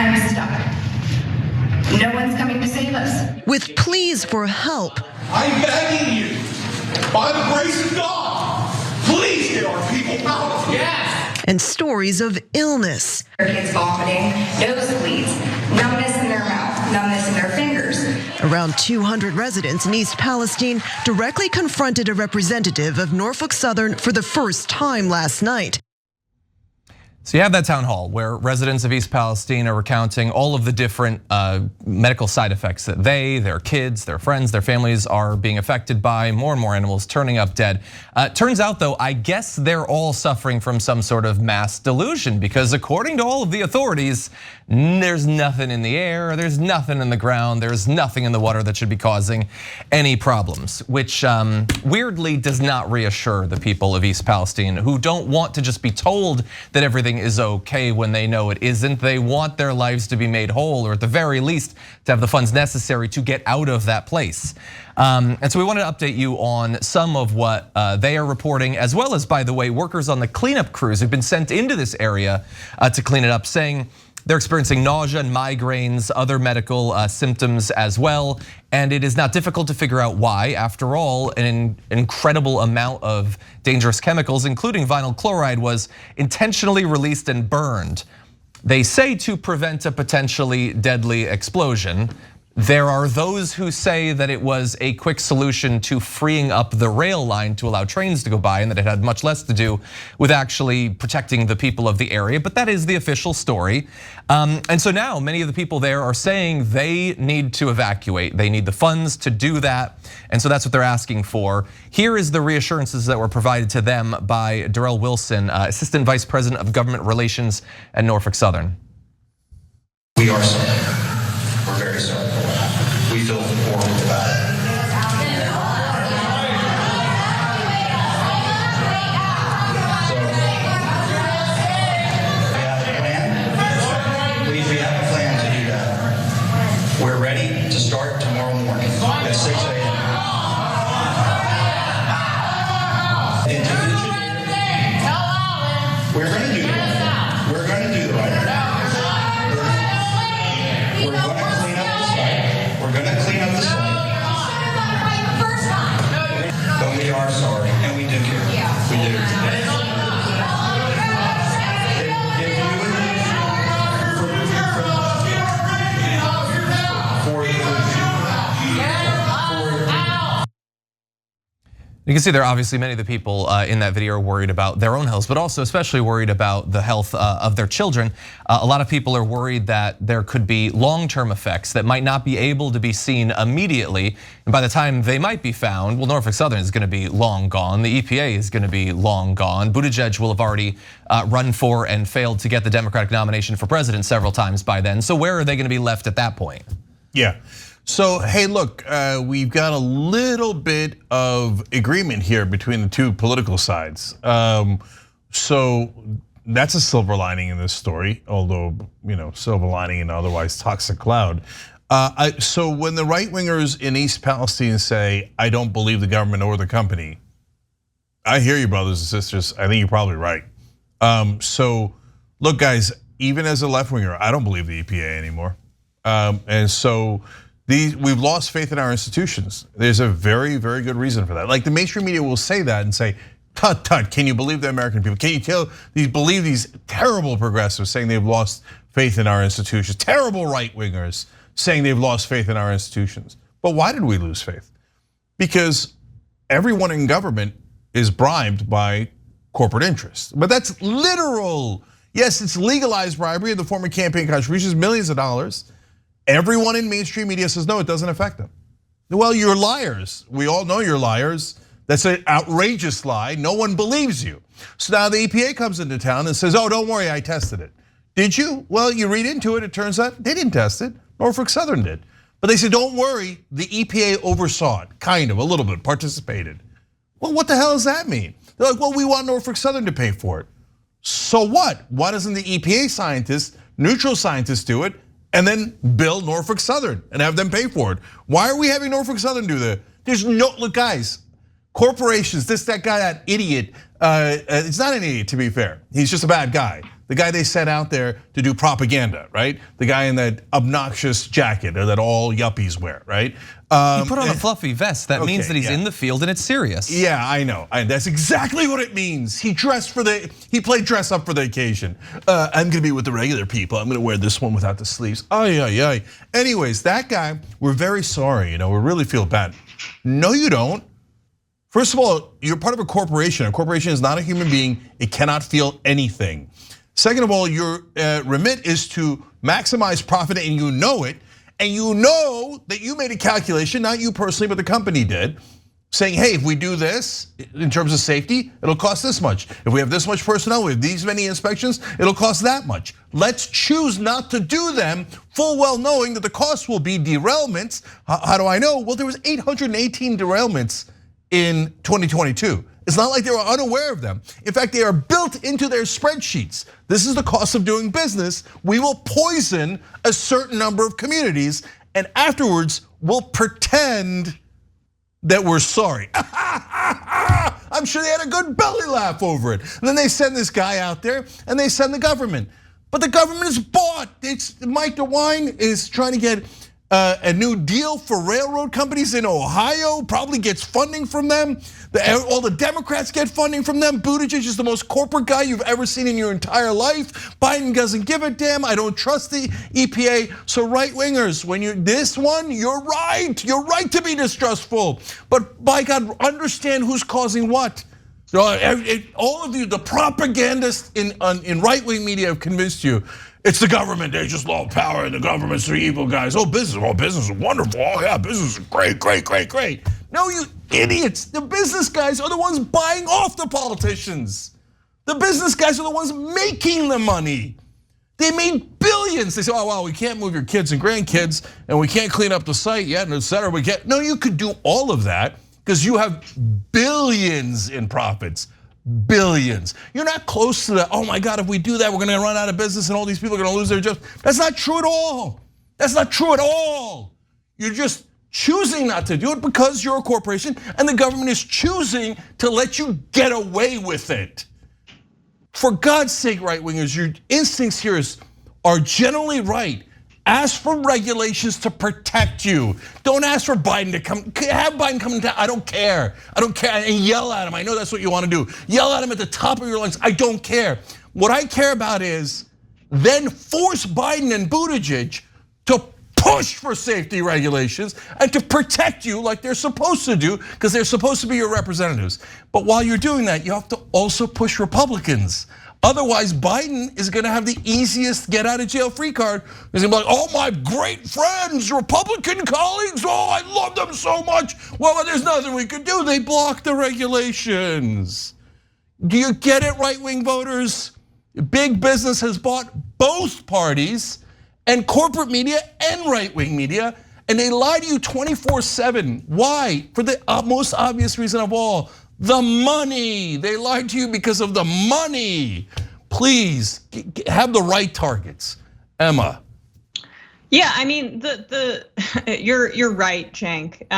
I'm stuck. No one's coming to save us. With pleas for help. I'm begging you, by the grace of God, please get our people out of here. Yes. And stories of illness. Their kids vomiting, nosebleeds, numbness in their mouth, numbness in their fingers. Around 200 residents in East Palestine directly confronted a representative of Norfolk Southern for the first time last night. So you have that town hall where residents of East Palestine are recounting all of the different medical side effects that they, their kids, their friends, their families are being affected by. More and more animals turning up dead. Turns out though, I guess they're all suffering from some sort of mass delusion, because according to all of the authorities, there's nothing in the air, there's nothing in the ground, there's nothing in the water that should be causing any problems, which weirdly does not reassure the people of East Palestine, who don't want to just be told that everything is okay when they know it isn't. They want their lives to be made whole, or at the very least to have the funds necessary to get out of that place. And so we wanted to update you on some of what they are reporting, as well as, by the way, workers on the cleanup crews who've been sent into this area to clean it up, saying they're experiencing nausea and migraines, other medical symptoms as well. And it is not difficult to figure out why. After all, an incredible amount of dangerous chemicals, including vinyl chloride, was intentionally released and burned. They say to prevent a potentially deadly explosion. There are those who say that it was a quick solution to freeing up the rail line to allow trains to go by, and that it had much less to do with actually protecting the people of the area, but that is the official story. And so now many of the people there are saying they need to evacuate. They need the funds to do that, and so that's what they're asking for. Here is the reassurances that were provided to them by Darrell Wilson, Assistant Vice President of Government Relations at Norfolk Southern. We are sorry. We're very sorry. We feel horrible about it. So, we have a plan. We have a plan to do that. We're ready to start tomorrow morning at 6 a.m. We're going to do that. We're going to do the right thing. We're going to clean up the site. We're going to clean up the site. But we are sorry, and we do care. We do. You can see there, obviously, many of the people in that video are worried about their own health, but also especially worried about the health of their children. A lot of people are worried that there could be long-term effects that might not be able to be seen immediately. And by the time they might be found, well, Norfolk Southern is gonna be long gone. The EPA is gonna be long gone. Buttigieg will have already run for and failed to get the Democratic nomination for president several times by then. So where are they gonna be left at that point? Yeah. So, hey, look, we've got a little bit of agreement here between the two political sides. So that's a silver lining in this story, although, silver lining in an otherwise toxic cloud. So when the right wingers in East Palestine say, I don't believe the government or the company, I hear you, brothers and sisters. I think you're probably right. So look, guys, even as a left winger, I don't believe the EPA anymore. And so we've lost faith in our institutions. There's a very, very good reason for that. Like the mainstream media will say that and say, tut, tut, can you believe the American people? Can you believe these terrible progressives saying they've lost faith in our institutions? Terrible right wingers saying they've lost faith in our institutions. But why did we lose faith? Because everyone in government is bribed by corporate interests. But that's literal. Yes, it's legalized bribery in the form of campaign contributions, millions of dollars. Everyone in mainstream media says, no, it doesn't affect them. Well, you're liars. We all know you're liars. That's an outrageous lie. No one believes you. So now the EPA comes into town and says, oh, don't worry, I tested it. Did you? Well, you read into it, it turns out they didn't test it. Norfolk Southern did. But they said, don't worry, the EPA oversaw it, kind of, a little bit, participated. Well, what the hell does that mean? They're like, well, we want Norfolk Southern to pay for it. So what? Why doesn't the EPA scientists, neutral scientists do it, and then bill Norfolk Southern and have them pay for it? Why are we having Norfolk Southern do that? There's no, look guys, corporations, that guy, that idiot, it's not an idiot to be fair. He's just a bad guy. the guy they set out there to do propaganda, right? The guy in that obnoxious jacket that all yuppies wear, right? He put on a fluffy vest. That means that he's in the field and it's serious. Yeah, I know. That's exactly what it means. He played dress up for the occasion. I'm gonna be with the regular people. I'm gonna wear this one without the sleeves. Ay. Anyways, that guy, we're very sorry. We really feel bad. No, you don't. First of all, you're part of a corporation. A corporation is not a human being. It cannot feel anything. Second of all, your remit is to maximize profit, and you know it. And you know that you made a calculation, not you personally, but the company did, saying, hey, if we do this in terms of safety, it'll cost this much. If we have this much personnel, we have these many inspections, it'll cost that much. Let's choose not to do them, full well knowing that the cost will be derailments. How do I know? Well, there was 818 derailments in 2022. It's not like they were unaware of them. In fact, they are built into their spreadsheets. This is the cost of doing business. We will poison a certain number of communities, and afterwards we'll pretend that we're sorry. I'm sure they had a good belly laugh over it. And then they send this guy out there and they send the government. But the government is bought. Mike DeWine is trying to get a new deal for railroad companies in Ohio, probably gets funding from them. All the Democrats get funding from them. Buttigieg is the most corporate guy you've ever seen in your entire life. Biden doesn't give a damn. I don't trust the EPA. So right wingers, when you're this one, you're right. You're right to be distrustful. But by God, understand who's causing what. All of you, the propagandists in right wing media have convinced you. It's the government, they just love power, and the government's the evil guys. Business is wonderful. Oh yeah, business is great. No, you idiots. The business guys are the ones buying off the politicians. The business guys are the ones making the money. They made billions. They say, oh, well, we can't move your kids and grandkids, and we can't clean up the site yet, and et cetera. No, you could do all of that because you have billions in profits. Billions. You're not close to that. Oh my God, if we do that, we're gonna run out of business and all these people are gonna lose their jobs. That's not true at all. That's not true at all. You're just choosing not to do it because you're a corporation and the government is choosing to let you get away with it. For God's sake, right wingers, your instincts here are generally right. Ask for regulations to protect you. Don't ask for Biden to come. Have Biden come into town. I don't care. And yell at him. I know that's what you want to do. Yell at him at the top of your lungs. I don't care. What I care about is then force Biden and Buttigieg to push for safety regulations and to protect you like they're supposed to do because they're supposed to be your representatives. But while you're doing that, you have to also push Republicans. Otherwise, Biden is gonna have the easiest get out of jail free card. He's gonna be like, oh, my great friends, Republican colleagues, oh, I love them so much. Well, there's nothing we could do. They blocked the regulations. Do you get it, right-wing voters? Big business has bought both parties and corporate media and right-wing media, and they lie to you 24/7. Why? For the most obvious reason of all, the money. They lied to you because of the money. Please have the right targets. Emma. Yeah, I mean, you're right, Cenk.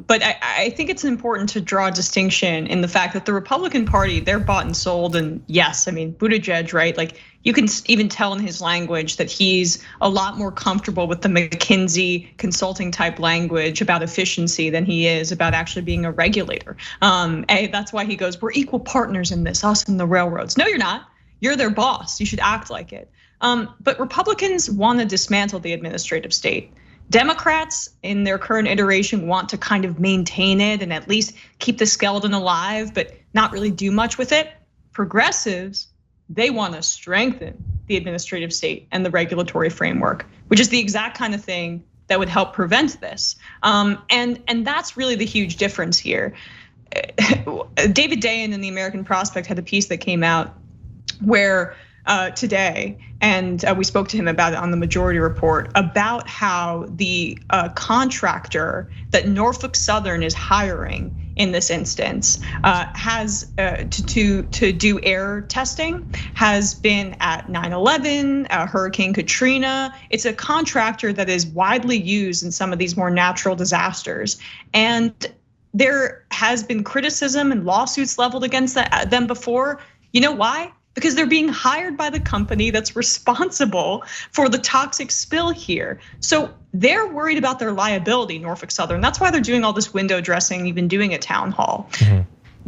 But I think it's important to draw a distinction in the fact that the Republican Party, they're bought and sold. And yes, I mean, Buttigieg, right? Like you can even tell in his language that he's a lot more comfortable with the McKinsey consulting type language about efficiency than he is about actually being a regulator. And that's why he goes, we're equal partners in this, us and the railroads. No, you're not. You're their boss. You should act like it. But Republicans want to dismantle the administrative state. Democrats in their current iteration want to kind of maintain it and at least keep the skeleton alive, but not really do much with it. Progressives, they want to strengthen the administrative state and the regulatory framework, which is the exact kind of thing that would help prevent this. And that's really the huge difference here. David Dayen in the American Prospect had a piece that came out where today, and we spoke to him about it on the Majority Report, about how the contractor that Norfolk Southern is hiring in this instance has to do air testing, has been at 9/11, Hurricane Katrina. It's a contractor that is widely used in some of these more natural disasters. And there has been criticism and lawsuits leveled against them before. You know why? because they're being hired by the company that's responsible for the toxic spill here. So they're worried about their liability, Norfolk Southern. That's why they're doing all this window dressing, even doing a town hall.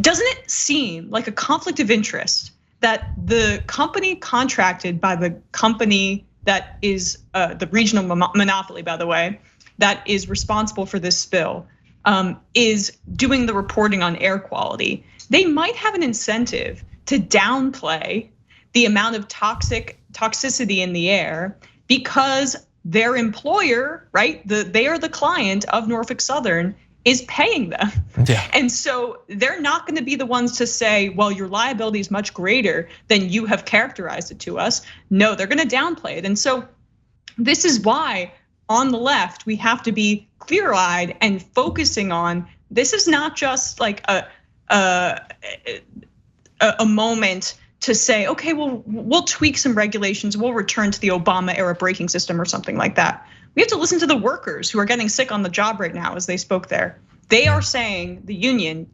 Doesn't it seem like a conflict of interest that the company contracted by the company that is the regional monopoly, by the way, that is responsible for this spill, is doing the reporting on air quality? They might have an incentive to downplay the amount of toxicity in the air because their employer, right? They are the client of Norfolk Southern, is paying them. Yeah. And so they're not going to be the ones to say, well, your liability is much greater than you have characterized it to us. No, they're going to downplay it. And so this is why on the left, we have to be clear-eyed and focusing on, this is not just like a moment to say, okay, well, we'll tweak some regulations, we'll return to the Obama era braking system or something like that. We have to listen to the workers who are getting sick on the job right now as they spoke there. They are saying the union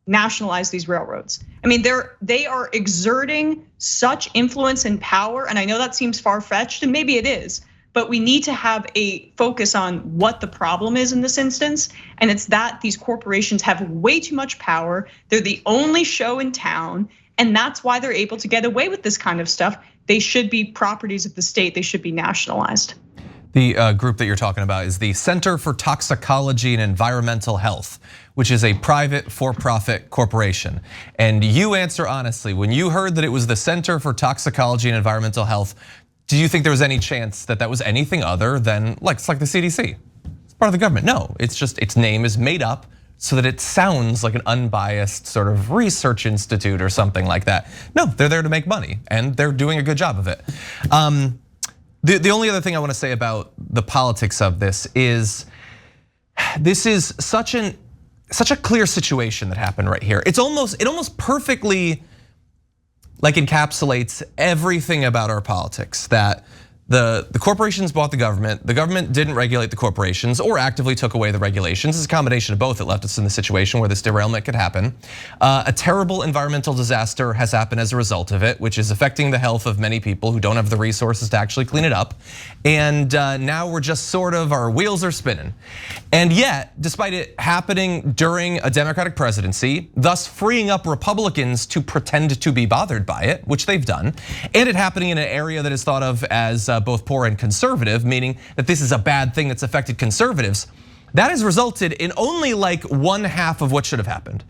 nationalize these railroads. I mean, they are exerting such influence and power, and I know that seems far-fetched, and maybe it is, but we need to have a focus on what the problem is in this instance. And it's that these corporations have way too much power. They're the only show in town. And that's why they're able to get away with this kind of stuff. They should be properties of the state. They should be nationalized. The group that you're talking about is the Center for Toxicology and Environmental Health, which is a private for-profit corporation. And you answer honestly, when you heard that it was the Center for Toxicology and Environmental Health, do you think there was any chance that that was anything other than like the CDC? It's part of the government. No, it's just its name is made up so that it sounds like an unbiased sort of research institute or something like that. No, they're there to make money and they're doing a good job of it. The only other thing I want to say about the politics of this is such a clear situation that happened right here. It almost perfectly like encapsulates everything about our politics, that the corporations bought the government didn't regulate the corporations or actively took away the regulations. It's a combination of both that left us in the situation where this derailment could happen. A terrible environmental disaster has happened as a result of it, which is affecting the health of many people who don't have the resources to actually clean it up. And now we're just sort of, our wheels are spinning. And yet, despite it happening during a Democratic presidency, thus freeing up Republicans to pretend to be bothered by it, which they've done, and it happening in an area that is thought of as both poor and conservative, meaning that this is a bad thing that's affected conservatives, that has resulted in only like one half of what should have happened.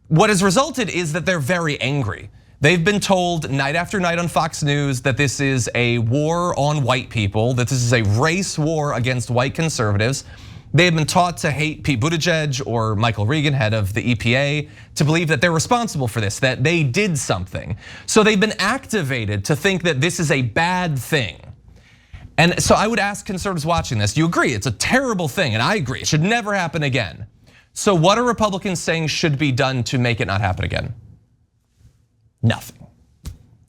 What has resulted is that they're very angry. They've been told night after night on Fox News that this is a war on white people, that this is a race war against white conservatives. They've been taught to hate Pete Buttigieg or Michael Regan, head of the EPA, to believe that they're responsible for this, that they did something. So they've been activated to think that this is a bad thing. And so I would ask conservatives watching this, do you agree it's a terrible thing? And I agree, it should never happen again. So what are Republicans saying should be done to make it not happen again? Nothing.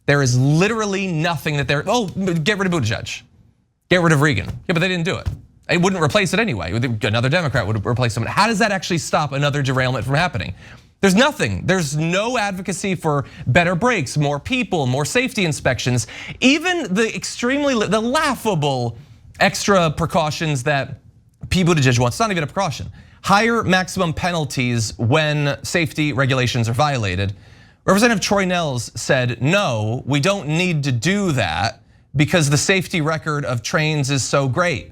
There is literally nothing that they're, get rid of Buttigieg, get rid of Regan. Yeah, but they didn't do it. It wouldn't replace it anyway. Another Democrat would replace them. How does that actually stop another derailment from happening? There's nothing. There's no advocacy for better brakes, more people, more safety inspections. Even the laughable extra precautions that Pete Buttigieg wants. It's not even a precaution. Higher maximum penalties when safety regulations are violated. Representative Troy Nehls said, no, we don't need to do that because the safety record of trains is so great.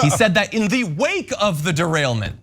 He said that in the wake of the derailment.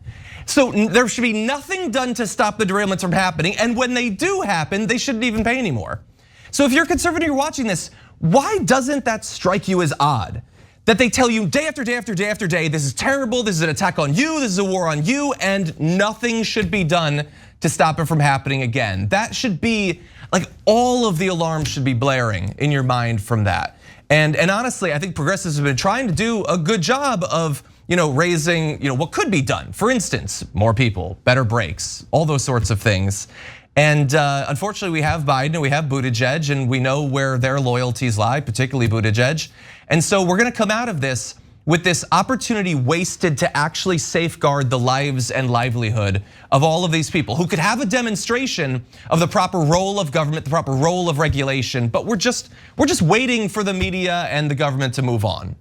So there should be nothing done to stop the derailments from happening. And when they do happen, they shouldn't even pay anymore. So if you're conservative, you're watching this, why doesn't that strike you as odd? That they tell you day after day after day after day, this is terrible, this is an attack on you, this is a war on you, and nothing should be done to stop it from happening again. That should be, like all of the alarms should be blaring in your mind from that. And honestly, I think progressives have been trying to do a good job of raising what could be done. For instance, more people, better brakes, all those sorts of things. And unfortunately, we have Biden and we have Buttigieg, and we know where their loyalties lie, particularly Buttigieg. And so we're gonna come out of this with this opportunity wasted to actually safeguard the lives and livelihood of all of these people who could have a demonstration of the proper role of government, the proper role of regulation, but we're just waiting for the media and the government to move on.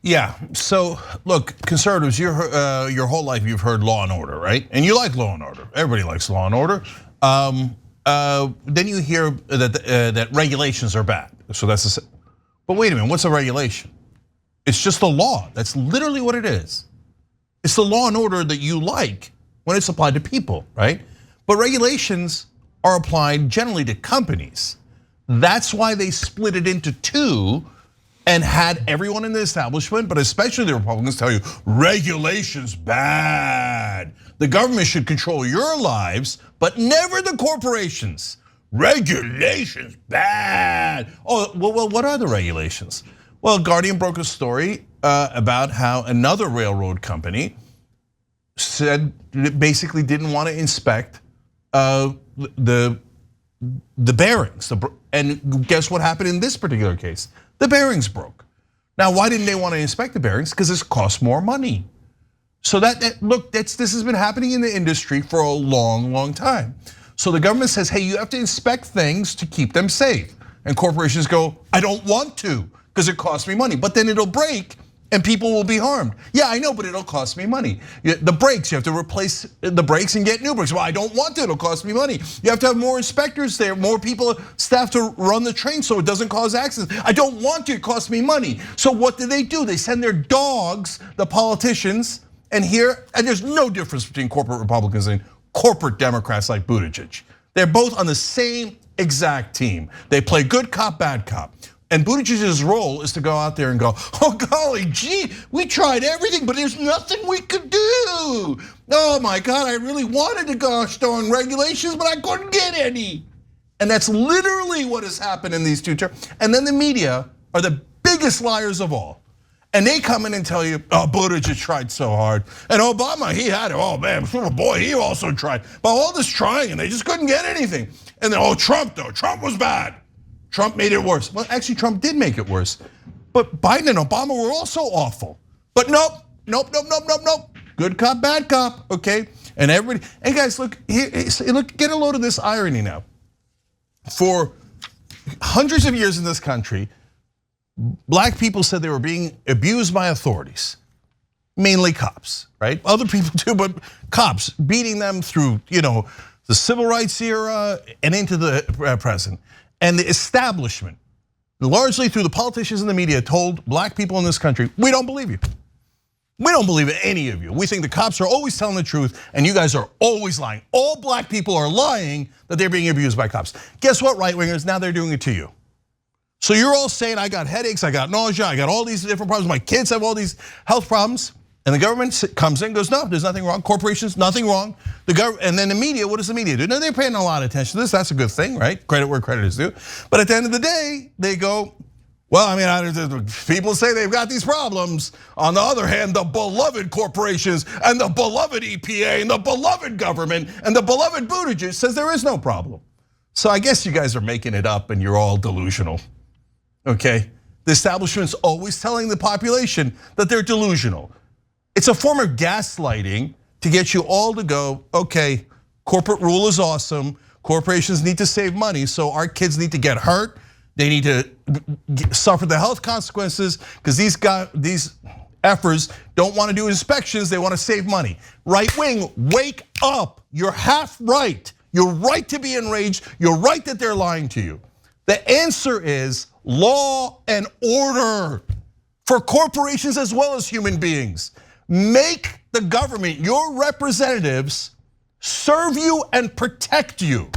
Yeah, so look, conservatives, your whole life you've heard law and order, right? And you like law and order. Everybody likes law and order. Then you hear that regulations are bad. So that's but wait a minute, what's a regulation? It's just a law. That's literally what it is. It's the law and order that you like when it's applied to people, right? But regulations are applied generally to companies. That's why they split it into two and had everyone in the establishment, but especially the Republicans, tell you regulations bad. The government should control your lives, but never the corporations. Regulations bad. Oh, well, what are the regulations? Well, Guardian broke a story about how another railroad company said it basically didn't want to inspect the bearings. And guess what happened in this particular case? The bearings broke. Now, why didn't they want to inspect the bearings? Because this costs more money. So this has been happening in the industry for a long time. So the government says, hey, you have to inspect things to keep them safe. And corporations go, I don't want to because it costs me money. But then it'll break and people will be harmed. Yeah, I know, but it'll cost me money. The brakes, you have to replace the brakes and get new brakes. Well, I don't want to, it'll cost me money. You have to have more inspectors there, more people, staff to run the train so it doesn't cause accidents. I don't want to, it costs me money. So what do? They send their dogs, the politicians, and there's no difference between corporate Republicans and corporate Democrats like Buttigieg. They're both on the same exact team. They play good cop, bad cop. And Buttigieg's role is to go out there and go, oh golly gee, we tried everything, but there's nothing we could do. Oh my God, I really wanted to gosh darn regulations, but I couldn't get any. And that's literally what has happened in these two terms. And then the media are the biggest liars of all. And they come in and tell you, oh, Buttigieg tried so hard. And Obama, he had it, oh man, boy, he also tried. But all this trying and they just couldn't get anything. And then, oh, Trump though, Trump was bad. Trump made it worse. Well, actually, Trump did make it worse. But Biden and Obama were also awful. But nope. Good cop, bad cop, okay? And everybody, hey guys, look, get a load of this irony now. For hundreds of years in this country, black people said they were being abused by authorities, mainly cops, right? Other people too, but cops beating them through, the civil rights era and into the present. And the establishment, largely through the politicians and the media, told black people in this country, we don't believe you. We don't believe any of you. We think the cops are always telling the truth and you guys are always lying. All black people are lying that they're being abused by cops. Guess what, right wingers? Now they're doing it to you. So you're all saying, I got headaches, I got nausea, I got all these different problems, my kids have all these health problems. And the government comes in and goes, no, there's nothing wrong. Corporations, nothing wrong. And then the media, what does the media do? No, they're paying a lot of attention to this. That's a good thing, right? Credit where credit is due. But at the end of the day, they go, well, I mean, people say they've got these problems. On the other hand, the beloved corporations and the beloved EPA and the beloved government and the beloved Buttigieg says there is no problem. So I guess you guys are making it up and you're all delusional, okay? The establishment's always telling the population that they're delusional. It's a form of gaslighting to get you all to go, okay, corporate rule is awesome. Corporations need to save money, so our kids need to get hurt. They need to suffer the health consequences because these efforts don't want to do inspections, they want to save money. Right wing, wake up. You're half right. You're right to be enraged. You're right that they're lying to you. The answer is law and order for corporations as well as human beings. Make the government, your representatives, serve you and protect you.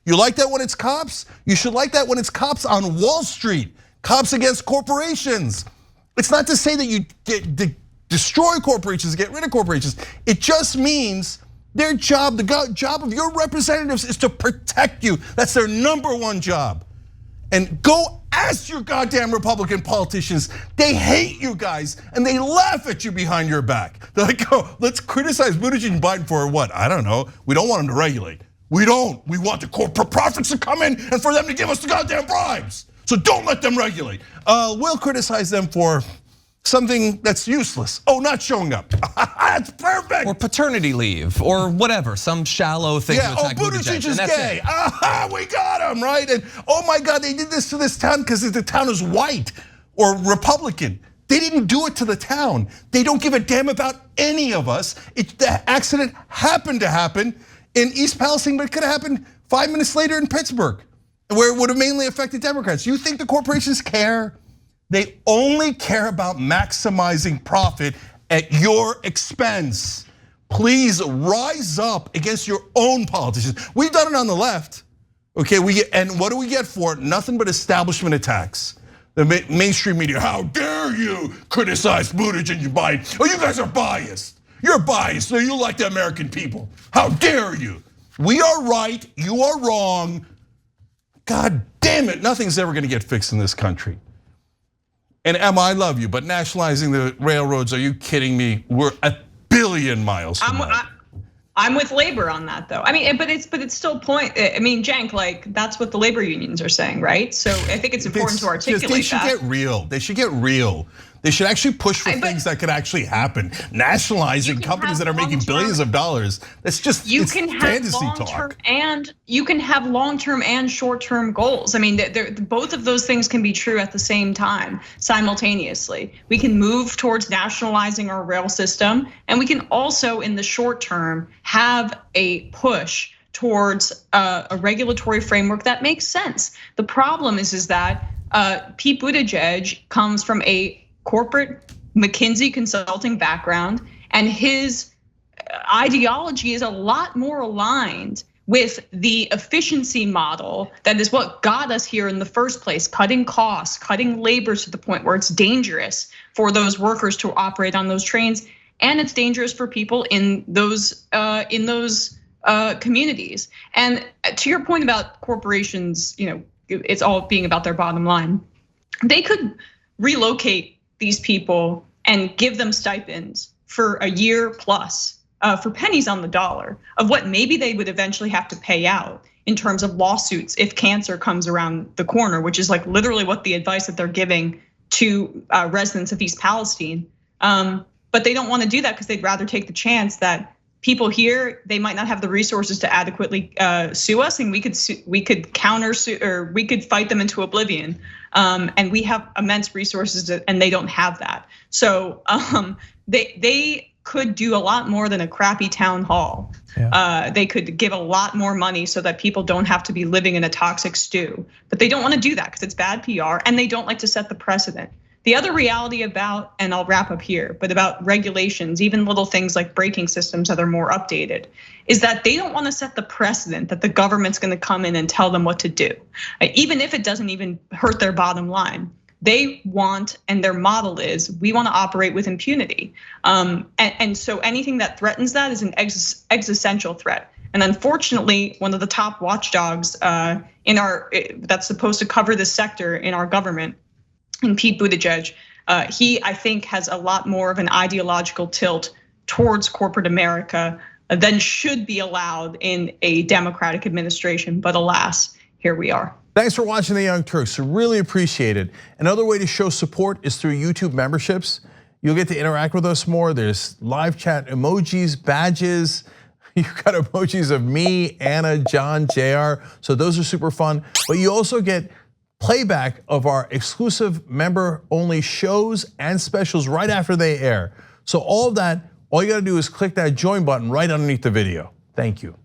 You like that when it's cops? You should like that when it's cops on Wall Street, cops against corporations. It's not to say that you destroy corporations, get rid of corporations. It just means their job, the job of your representatives is to protect you. That's their #1 job. And go ask your goddamn Republican politicians. They hate you guys and they laugh at you behind your back. They're like, oh, let's criticize Buttigieg and Biden for what? I don't know. We don't want them to regulate. We don't. We want the corporate profits to come in and for them to give us the goddamn bribes. So don't let them regulate. We'll criticize them for something that's useless. Oh, not showing up. That's perfect. Or paternity leave, or whatever, some shallow thing to attack Buttigieg is and that's gay. it. Aha, we got him, right? And oh my God, they did this to this town because the town is white or Republican. They didn't do it to the town. They don't give a damn about any of us. The accident happened to happen in East Palestine, but it could have happened 5 minutes later in Pittsburgh, where it would have mainly affected Democrats. You think the corporations care? They only care about maximizing profit at your expense. Please rise up against your own politicians. We've done it on the left, okay? And what do we get for it? Nothing but establishment attacks. The mainstream media, how dare you criticize Buttigieg and Biden? Oh, you guys are biased. You're biased, so you like the American people. How dare you? We are right, you are wrong. God damn it, nothing's ever gonna get fixed in this country. And Emma, I love you, but nationalizing the railroads, are you kidding me? We're a billion miles from that. I'm with labor on that though. I mean, but it's still Cenk, like that's what the labor unions are saying, right? So I think it's important to articulate that. They should get real. They should get real. They should actually push for things that could actually happen. Nationalizing companies that are making billions of dollars. That's just fantasy talk. And you can have long-term and short-term goals. I mean, both of those things can be true at the same time, simultaneously. We can move towards nationalizing our rail system, and we can also, in the short term, have a push towards a regulatory framework that makes sense. The problem is that Pete Buttigieg comes from a corporate McKinsey consulting background, and his ideology is a lot more aligned with the efficiency model that is what got us here in the first place, cutting costs, cutting labor to the point where it's dangerous for those workers to operate on those trains, and it's dangerous for people in those communities. And to your point about corporations, it's all being about their bottom line. They could relocate these people and give them stipends for a year plus for pennies on the dollar of what maybe they would eventually have to pay out in terms of lawsuits if cancer comes around the corner, which is like literally what the advice that they're giving to residents of East Palestine. But they don't want to do that because they'd rather take the chance that people here, they might not have the resources to adequately sue us, and we could counter sue, or we could fight them into oblivion. And we have immense resources, and they don't have that. So they could do a lot more than a crappy town hall. Yeah. They could give a lot more money so that people don't have to be living in a toxic stew. But they don't want to do that because it's bad PR, and they don't like to set the precedent. The other reality about, and I'll wrap up here, but about regulations, even little things like braking systems that are more updated, is that they don't want to set the precedent that the government's going to come in and tell them what to do, even if it doesn't even hurt their bottom line. They want, and their model is, we want to operate with impunity. And so anything that threatens that is an existential threat. And unfortunately, one of the top watchdogs that's supposed to cover this sector in our government, and Pete Buttigieg, he, I think, has a lot more of an ideological tilt towards corporate America than should be allowed in a Democratic administration. But alas, here we are. Thanks for watching The Young Turks, really appreciate it. Another way to show support is through YouTube memberships. You'll get to interact with us more. There's live chat emojis, badges. You've got emojis of me, Anna, John, JR. So those are super fun. But you also get playback of our exclusive member-only shows and specials right after they air. So all of that, all you gotta do is click that join button right underneath the video. Thank you.